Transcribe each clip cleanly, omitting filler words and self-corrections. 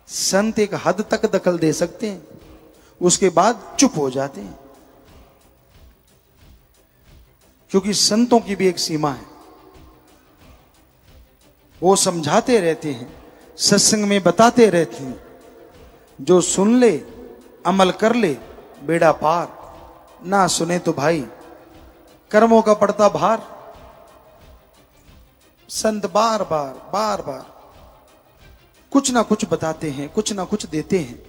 संत एक हद तक दखल दे सकते हैं, उसके बाद चुप हो जाते हैं, क्योंकि संतों की भी एक सीमा है। वो समझाते रहते हैं, सत्संग में बताते रहते हैं, जो सुन ले अमल कर ले बेड़ा पार, ना सुने तो भाई कर्मों का पड़ता भार। संत बार बार कुछ ना कुछ बताते हैं, कुछ ना कुछ देते हैं।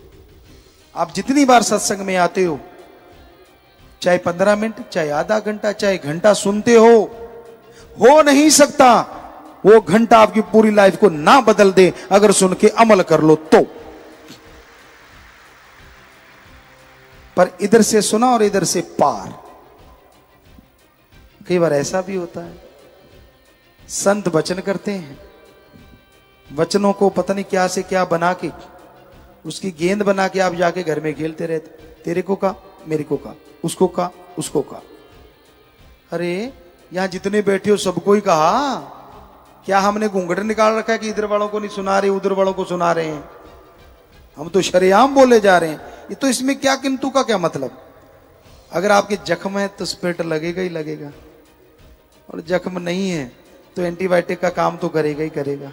आप जितनी बार सत्संग में आते हो, चाहे 15 मिनट, चाहे आधा घंटा, चाहे घंटा सुनते हो नहीं सकता वो घंटा आपकी पूरी लाइफ को ना बदल दे अगर सुन के अमल कर लो तो। पर इधर से सुना और इधर से पार। कई बार ऐसा भी होता है, संत वचन करते हैं, वचनों को पता नहीं क्या से क्या बना के, उसकी गेंद बना के आप जाके घर में खेलते रहते, तेरे को का, मेरे को का, उसको का, उसको का। अरे यहां जितने बैठे हो सबको ही कहा, क्या हमने घूंघट निकाल रखा है कि इधर वालों को नहीं सुना रहे उधर वालों को सुना रहे हैं? हम तो शरेआम बोले जा रहे हैं। ये तो इसमें क्या किंतु का क्या मतलब? अगर आपके जख्म है तो स्पिरिट लगेगा ही लगेगा, और जख्म नहीं है तो एंटीबायोटिक का काम तो करेगा ही करेगा।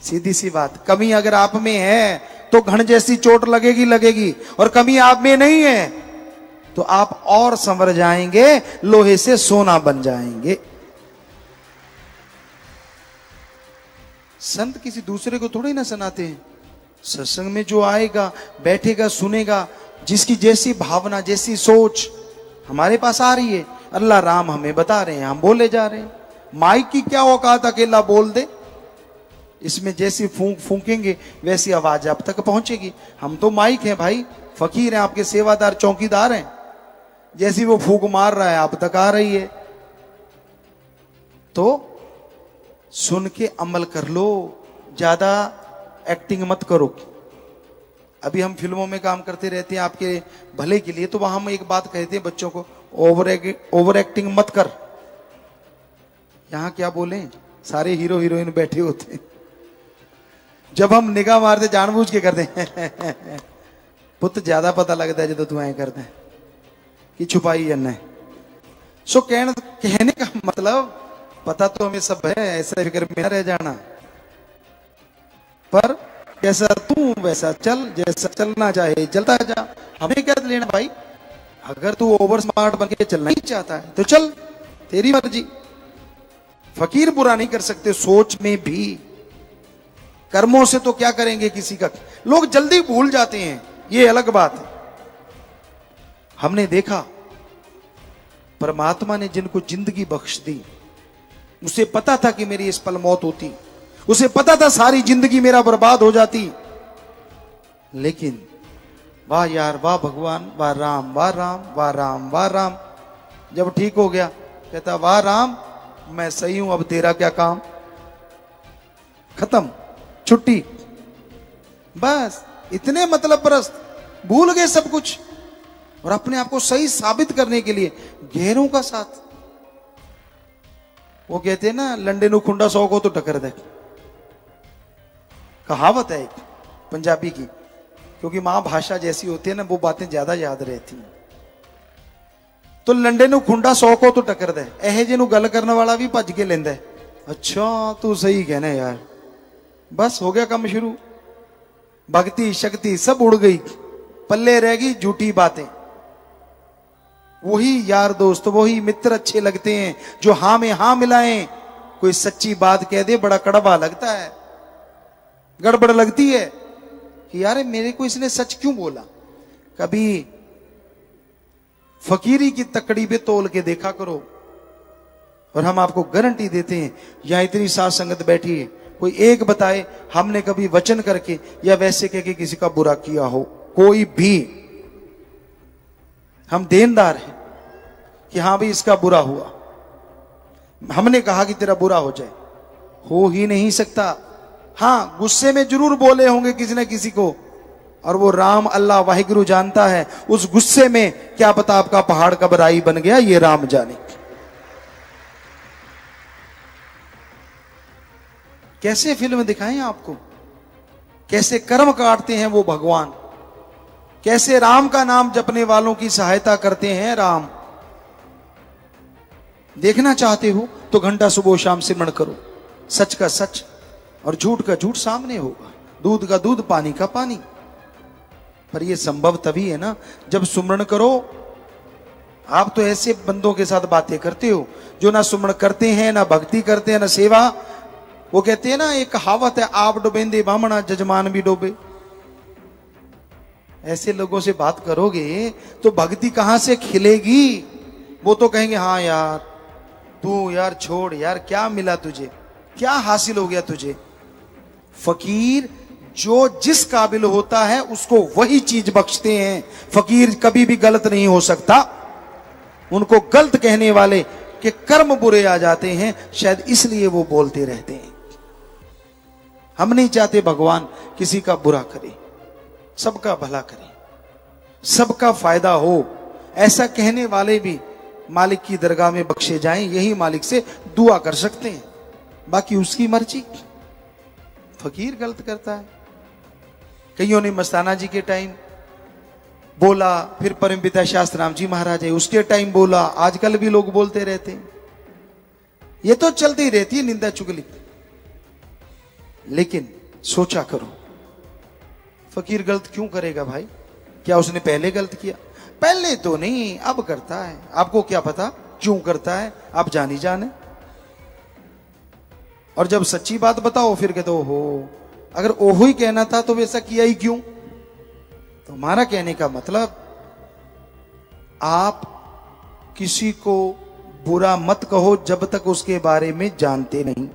सीधी सी बात। कमी अगर आप में है तो घण जैसी चोट लगेगी लगेगी, और कमी आप में नहीं है तो आप और संवर जाएंगे, लोहे से सोना बन जाएंगे। संत किसी दूसरे को थोड़ी ना सुनाते हैं। सत्संग में जो आएगा, बैठेगा, सुनेगा, जिसकी जैसी भावना, जैसी सोच हमारे पास आ रही है, अल्लाह राम हमें बता रहे हैं, हम बोले जा रहे हैं। माइक की क्या औकात अकेला बोल दे, इसमें जैसी फूंक फूंकेंगे वैसी आवाज आप तक पहुंचेगी। हम तो माइक हैं भाई, फकीर हैं, आपके सेवादार चौकीदार हैं। जैसी वो फूंक मार रहा है आप तक आ रही है। तो सुन के अमल कर लो, ज्यादा एक्टिंग मत करो। अभी हम फिल्मों में काम करते रहते हैं आपके भले के लिए, तो वहां हम एक बात कहते हैं बच्चों को, ओवर एक्टिंग मत कर। यहां क्या बोले, सारे हीरो हीरोइन बैठे होते हैं, जब हम निगाह मारते जानबूझ के करते हैं पुत ज्यादा पता लगता है जो तू ऐ करते हैं कि छुपाई जन्ना है। सो कहने का मतलब, पता तो हमें सब है, ऐसा फिक्र में न रह जाना, पर जैसा तू वैसा चल, जैसा चलना चाहे चलता जा, हमें क्या लेना भाई। अगर तू ओवर स्मार्ट बन के चलना ही चाहता है तो चल, तेरी मर्जी। फकीर बुरा नहीं कर सकते सोच में भी, कर्मों से तो क्या करेंगे किसी का। लोग जल्दी भूल जाते हैं, ये अलग बात है। हमने देखा परमात्मा ने जिनको जिंदगी बख्श दी, उसे पता था कि मेरी इस पल मौत होती, उसे पता था सारी जिंदगी मेरा बर्बाद हो जाती, लेकिन वाह यार, वाह भगवान, वाह राम, वाह राम, वाह राम, वाह राम। जब ठीक हो गया कहता वाह राम, मैं सही हूं, अब तेरा क्या काम। खत्म, छुट्टी। बस इतने मतलब परस्त, भूल गए सब कुछ, और अपने आप को सही साबित करने के लिए गैरों का साथ। वो कहते हैं ना, लंडे नु खुंडा 100 को तो टक्कर दे, कहावत है एक पंजाबी की, क्योंकि मां भाषा जैसी होती है ना, वो बातें ज्यादा याद रहती हैं। तो लंडे नु खुंडा 100 को तो टक्कर दे, एहे जे नु गल करने वाला भी भज के लेंदा है। अच्छा तू सही कहना यार, बस हो गया काम शुरू। भक्ति शक्ति सब उड़ गई, पल्ले रह गई झूठी बातें। वही यार दोस्त, वही मित्र अच्छे लगते हैं जो हां में हां मिलाएं। कोई सच्ची बात कह दे बड़ा कड़वा लगता है, गड़बड़ लगती है कि यार मेरे को इसने सच क्यों बोला। कभी फकीरी की तकड़ी पे तोल के देखा करो, और हम आपको गारंटी देते हैं, यहां इतनी साथ संगत बैठी है, कोई एक बताए हमने कभी वचन करके या वैसे कह के किसी का बुरा किया हो, कोई भी। हम देनदार हैं कि हाँ भाई इसका बुरा हुआ, हमने कहा कि तेरा बुरा हो जाए, हो ही नहीं सकता। हाँ गुस्से में जरूर बोले होंगे किसी न किसी को, और वो राम अल्लाह वाहिगुरु जानता है उस गुस्से में क्या पता आपका पहाड़ कब राई बन गया, ये राम जाने। कैसे फिल्म दिखाएं आपको, कैसे कर्म काटते हैं वो भगवान, कैसे राम का नाम जपने वालों की सहायता करते हैं राम। देखना चाहते हो तो घंटा सुबह शाम सिमरण करो, सच का सच और झूठ का झूठ सामने होगा, दूध का दूध पानी का पानी। पर यह संभव तभी है ना जब सुमरण करो। आप तो ऐसे बंदों के साथ बातें करते हो जो ना सुमरण करते हैं, ना भक्ति करते हैं, ना सेवा। वो कहते हैं ना, एक कहावत है, आप डुबेंदे बामणा जजमान भी डूबे। ऐसे लोगों से बात करोगे तो भक्ति कहां से खिलेगी? वो तो कहेंगे हाँ यार, तू यार छोड़ यार, क्या मिला तुझे, क्या हासिल हो गया तुझे। फकीर जो जिस काबिल होता है उसको वही चीज बख्शते हैं। फकीर कभी भी गलत नहीं हो सकता। उनको गलत कहने वाले के कर्म बुरे आ जाते हैं, शायद इसलिए वो बोलते रहते हैं। हम नहीं चाहते भगवान किसी का बुरा करे, सबका भला करे, सबका फायदा हो। ऐसा कहने वाले भी मालिक की दरगाह में बख्शे जाएं, यही मालिक से दुआ कर सकते हैं, बाकी उसकी मर्जी। फकीर गलत करता है। कईयों ने मस्ताना जी के टाइम बोला, फिर परमपिता शास्त्राम जी महाराज है उसके टाइम बोला, आजकल भी लोग बोलते रहते हैं। ये तो चलती रहती है निंदा चुगली। लेकिन सोचा करो, फकीर गलत क्यों करेगा भाई? क्या उसने पहले गलत किया? पहले तो नहीं, अब करता है। आपको क्या पता क्यों करता है? आप जानी जाने। और जब सच्ची बात बताओ फिर कहते हो अगर ओहो ही कहना था तो वैसा किया ही क्यों? तो हमारा कहने का मतलब, आप किसी को बुरा मत कहो जब तक उसके बारे में जानते नहीं।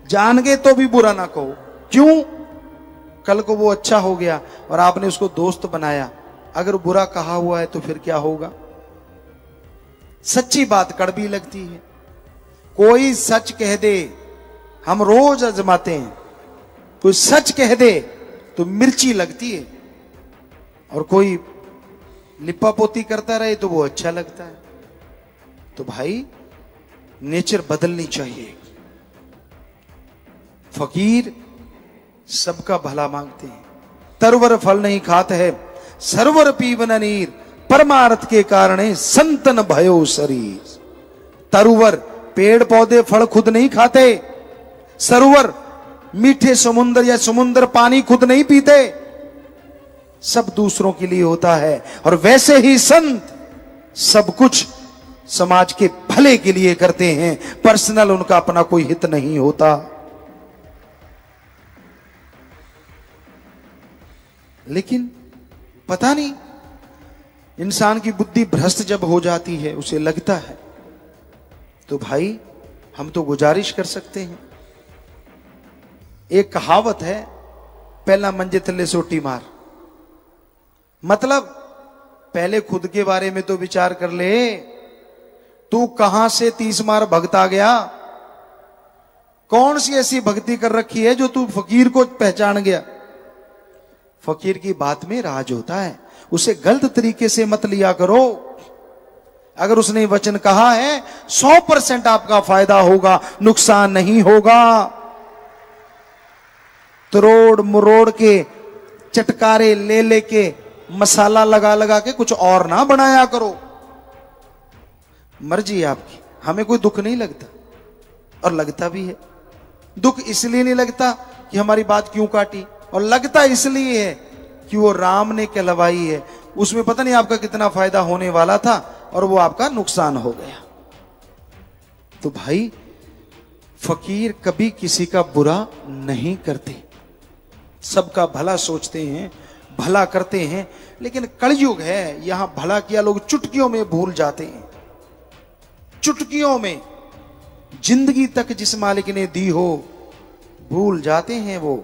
जान गए तो भी बुरा ना कहो। क्यों? कल को वो अच्छा हो गया और आपने उसको दोस्त बनाया, अगर बुरा कहा हुआ है तो फिर क्या होगा? सच्ची बात कड़वी लगती है। कोई सच कह दे, हम रोज आजमाते हैं, कोई सच कह दे तो मिर्ची लगती है, और कोई लिपा पोती करता रहे तो वो अच्छा लगता है। तो भाई नेचर बदलनी चाहिए। फकीर सबका भला मांगते हैं। तरवर फल नहीं खाते है, सरवर पीवन नीर, परमार्थ के कारण संतन भयो शरीर। तरुवर पेड़ पौधे फल खुद नहीं खाते, सरोवर मीठे समुद्र या समुद्र पानी खुद नहीं पीते, सब दूसरों के लिए होता है। और वैसे ही संत सब कुछ समाज के भले के लिए करते हैं, पर्सनल उनका अपना कोई हित नहीं होता। लेकिन पता नहीं, इंसान की बुद्धि भ्रष्ट जब हो जाती है, उसे लगता है, तो भाई हम तो गुजारिश कर सकते हैं। एक कहावत है, पहला मंजे थल्ले सोटी मार। मतलब पहले खुद के बारे में तो विचार कर ले, तू कहां से 30 मार भक्त आ गया? कौन सी ऐसी भक्ति कर रखी है जो तू फकीर को पहचान गया? फकीर की बात में राज होता है, उसे गलत तरीके से मत लिया करो। अगर उसने वचन कहा है 100% आपका फायदा होगा, नुकसान नहीं होगा। तरोड़ मरोड़ के चटकारे ले लेके मसाला लगा लगा के कुछ और ना बनाया करो। मर्जी है आपकी, हमें कोई दुख नहीं लगता, और लगता भी है। दुख इसलिए नहीं लगता कि हमारी बात क्यों काटी, और लगता इसलिए है कि वो राम ने कहलवाई है, उसमें पता नहीं आपका कितना फायदा होने वाला था और वो आपका नुकसान हो गया। तो भाई फकीर कभी किसी का बुरा नहीं करते, सबका भला सोचते हैं, भला करते हैं। लेकिन कलयुग है, यहां भला किया लोग चुटकियों में भूल जाते हैं। चुटकियों में जिंदगी तक जिस मालिक ने दी हो भूल जाते हैं वो,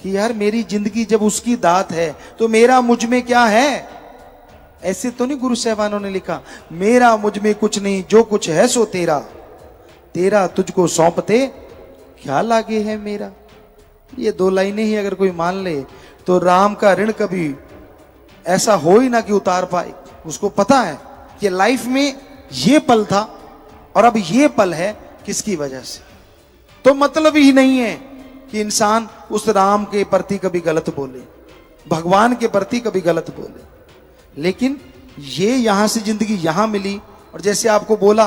कि यार मेरी जिंदगी जब उसकी दात है तो मेरा मुझ में क्या है। ऐसे तो नहीं गुरु साहबानों ने लिखा, मेरा मुझ में कुछ नहीं, जो कुछ है सो तेरा, तेरा तुझको सौंपते क्या लागे है मेरा। ये 2 लाइनें ही अगर कोई मान ले तो राम का ऋण कभी ऐसा हो ही ना कि उतार पाए। उसको पता है कि लाइफ में ये पल था और अब ये पल है, किसकी वजह से। तो मतलब ही नहीं है कि इंसान उस राम के प्रति कभी गलत बोले, भगवान के प्रति कभी गलत बोले। लेकिन ये यहां से जिंदगी यहां मिली, और जैसे आपको बोला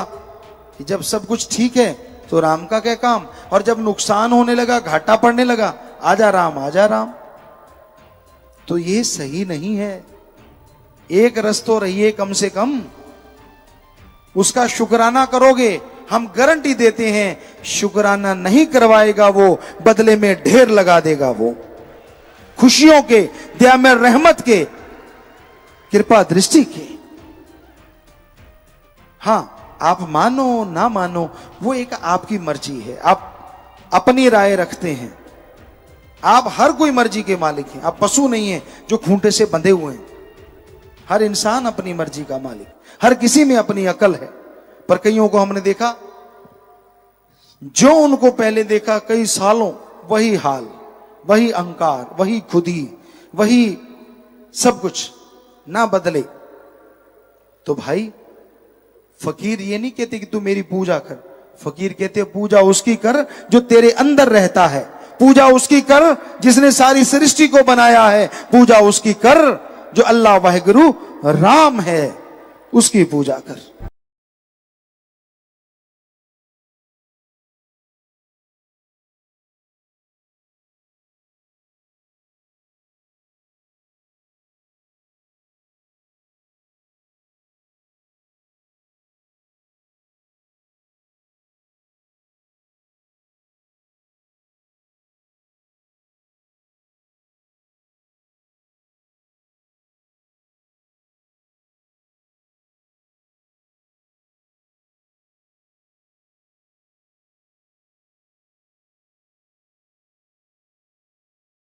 कि जब सब कुछ ठीक है तो राम का क्या काम, और जब नुकसान होने लगा, घाटा पड़ने लगा, आजा राम आजा राम। तो ये सही नहीं है। एक रस तो रहिए कम से कम, उसका शुक्राना करोगे। हम गारंटी देते हैं शुक्राना नहीं करवाएगा वो, बदले में ढेर लगा देगा वो खुशियों के, दया में रहमत के, कृपा दृष्टि के। हां, आप मानो ना मानो वो एक आपकी मर्जी है, आप अपनी राय रखते हैं। आप हर कोई मर्जी के मालिक हैं, आप पशु नहीं हैं जो खूंटे से बंधे हुए हैं। हर इंसान अपनी मर्जी का मालिक, हर किसी में अपनी अकल है। पर कईयों को हमने देखा, जो उनको पहले देखा कई सालों वही हाल, वही अहंकार, वही खुदी, वही सब कुछ, ना बदले। तो भाई फकीर ये नहीं कहते कि तू मेरी पूजा कर, फकीर कहते पूजा उसकी कर जो तेरे अंदर रहता है, पूजा उसकी कर जिसने सारी सृष्टि को बनाया है, पूजा उसकी कर जो अल्लाह वाहिगुरु राम है, उसकी पूजा कर।